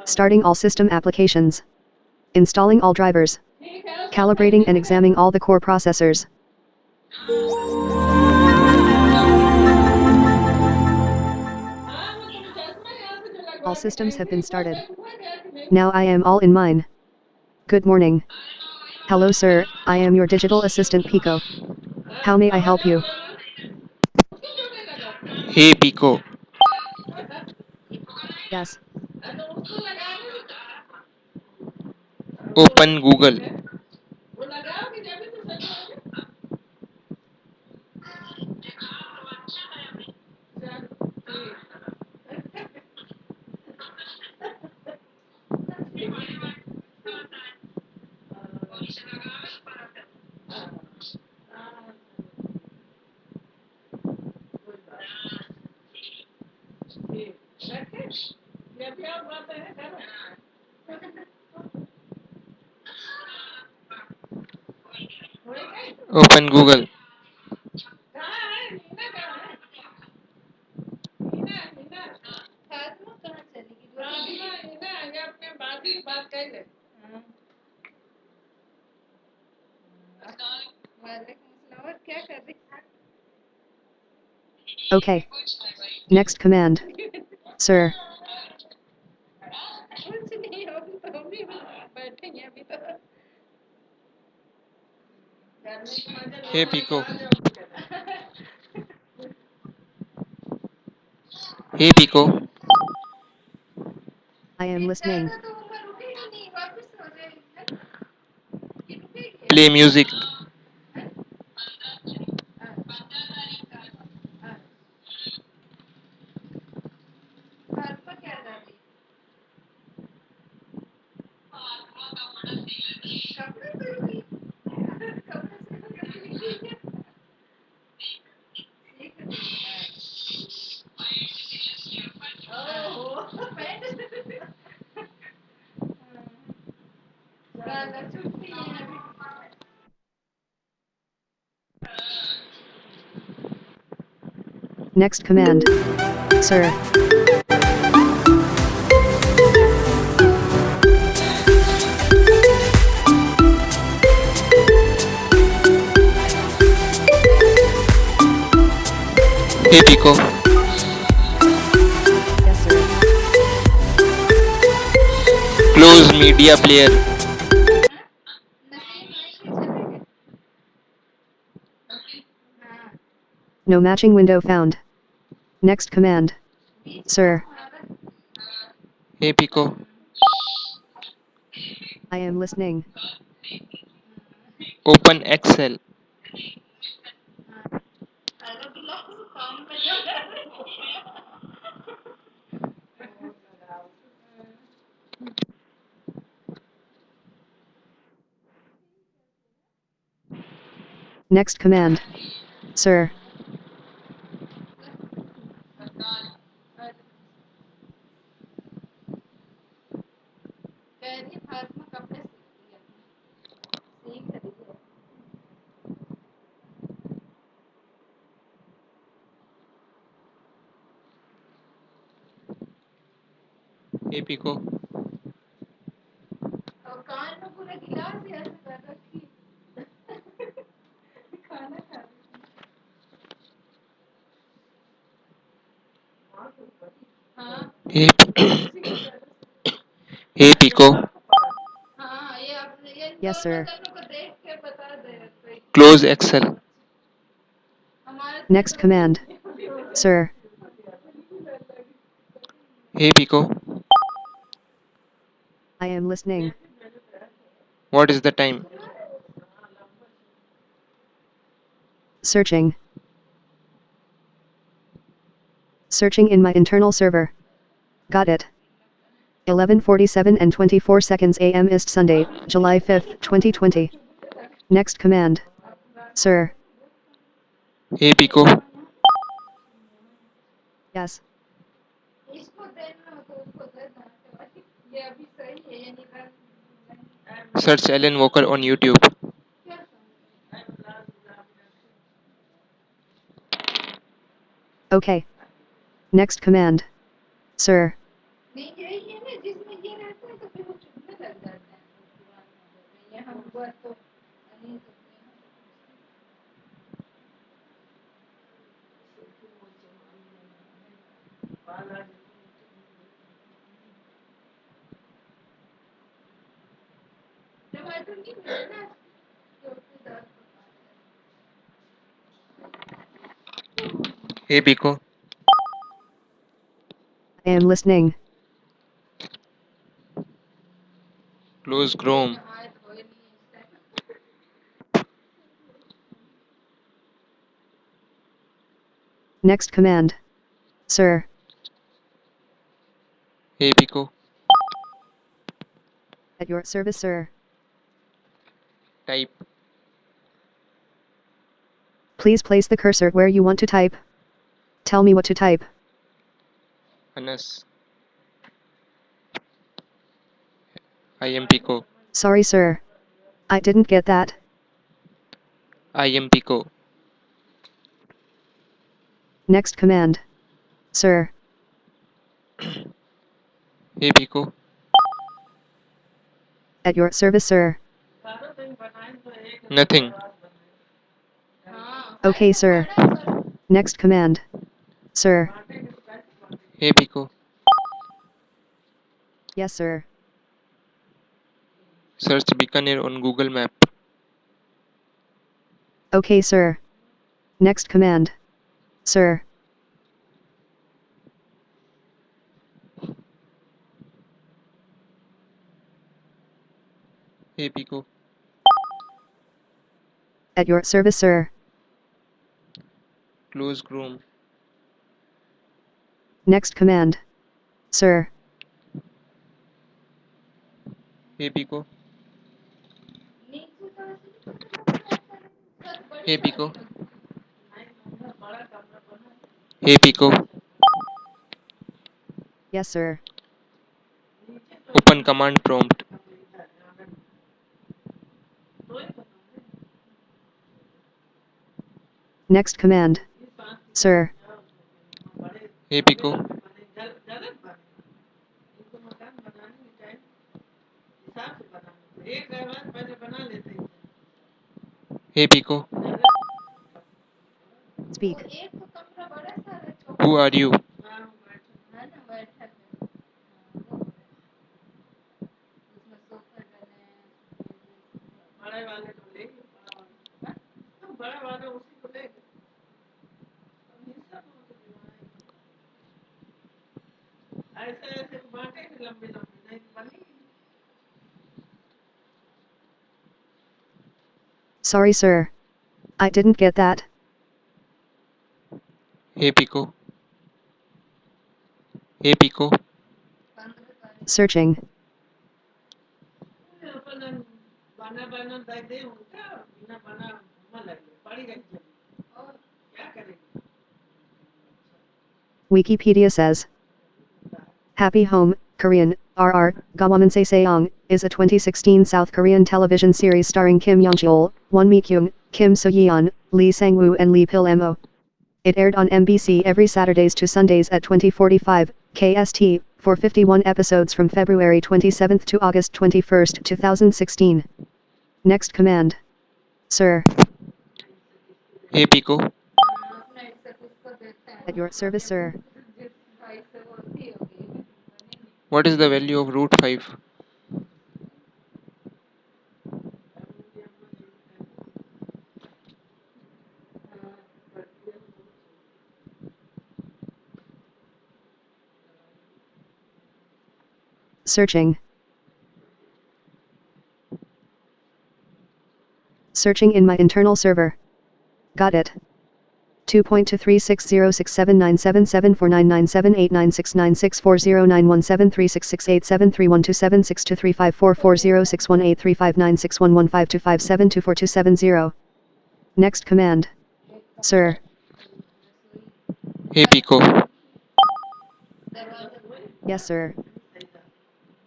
Starting all system applications. Installing all drivers. Calibrating and examining all the core processors. All systems have been started. Now I am all in mine. Good morning. Hello sir, I am your digital assistant Pico. How may I help you? Hey Pico, Yes. open Google. Open Google. Okay. Next command. Sir. Hey Pico. Hey Pico. I am listening. Play music. Next command. Sir. Hey Pico. Yes sir. Close media player. No matching window found. Next command. Sir. Hey Pico. I am listening. Open Excel. Next command. Sir. Hey Pico. Hey, hey Pico. Yes sir. Close Excel. Next command. Sir. Hey Pico. I am listening. What is the time? Searching. Searching in my internal server. Got it. 11:47 and 24 seconds AM Ist Sunday, July 5th, 2020. Next command. Sir. Hey Pico. Yes. Search Alan Walker on YouTube. Okay. Next command. Sir. Hey Pico, I am listening. close Chrome. Next command. Sir. Hey Pico, At your service, sir. type Please place the cursor where you want to type. Tell me what to type. Anas. I am Pico. Sorry, sir. I didn't get that. I am Pico. Next command. Sir. Hey Pico, At your service, sir. nothing. Okay, sir. Next command. Sir. Hey Pico, Yes, sir. search Bikaner on Google Map. Okay, sir. Next command. Sir. Hey Pico, At your service, sir. close Chrome. Next command. Sir. Hey Pico, hey Pico, hey Pico, Yes, sir. open command prompt. Next command. Sir. Hey Pico, hey Pico, Speak. who are you? Sorry, sir. I didn't get that. Hey Pico, hey Pico, Searching. Wikipedia says. Happy Home, Korean, RR, Gawamanse Seong, is a 2016 South Korean television series starring Kim Young-cheol, Won Mi-kyung, Kim So-yeon, Lee Sang-woo and Lee Pil-mo. It aired on MBC every Saturdays to Sundays at 20:45 KST, for 51 episodes from February 27 to August 21, 2016. Next command. Sir. hey Pico, At your service, sir. what is the value of root 5? Searching. Searching in my internal server. Got it. 2.236079774997696840917366873127440618359611525724270. Next command. Sir. Hey Pico, Yes, sir.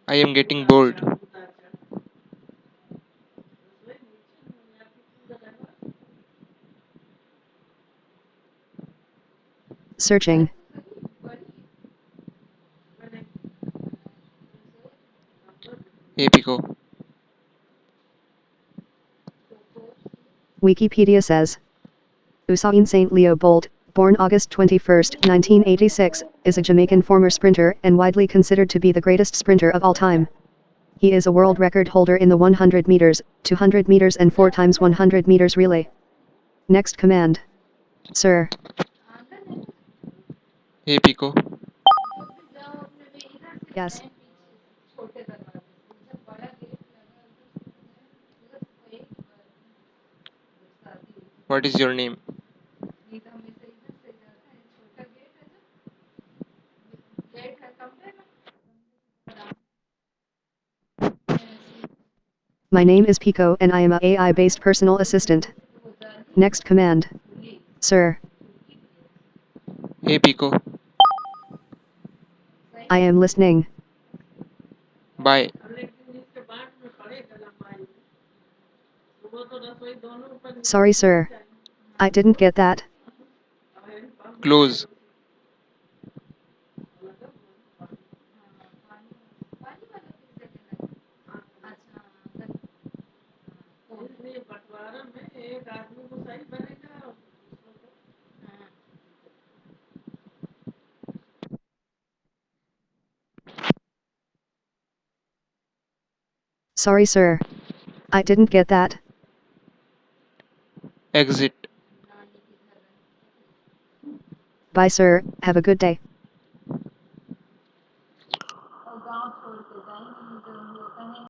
I am getting bored. Searching. Hey Pico, Wikipedia says. Usain St. Leo Bolt, born August 21, 1986, is a Jamaican former sprinter and widely considered to be the greatest sprinter of all time. He is a world record holder in the 100 meters, 200 meters and 4 times 100 meters relay. Next command. Sir. Hey Pico, Yes. what is your name? My name is Pico and I am a AI-based personal assistant. Next command. Sir. Hey Pico, I am listening. bye. Sorry sir. I didn't get that. Close. Sorry sir. I didn't get that. Exit. Bye sir, have a good day.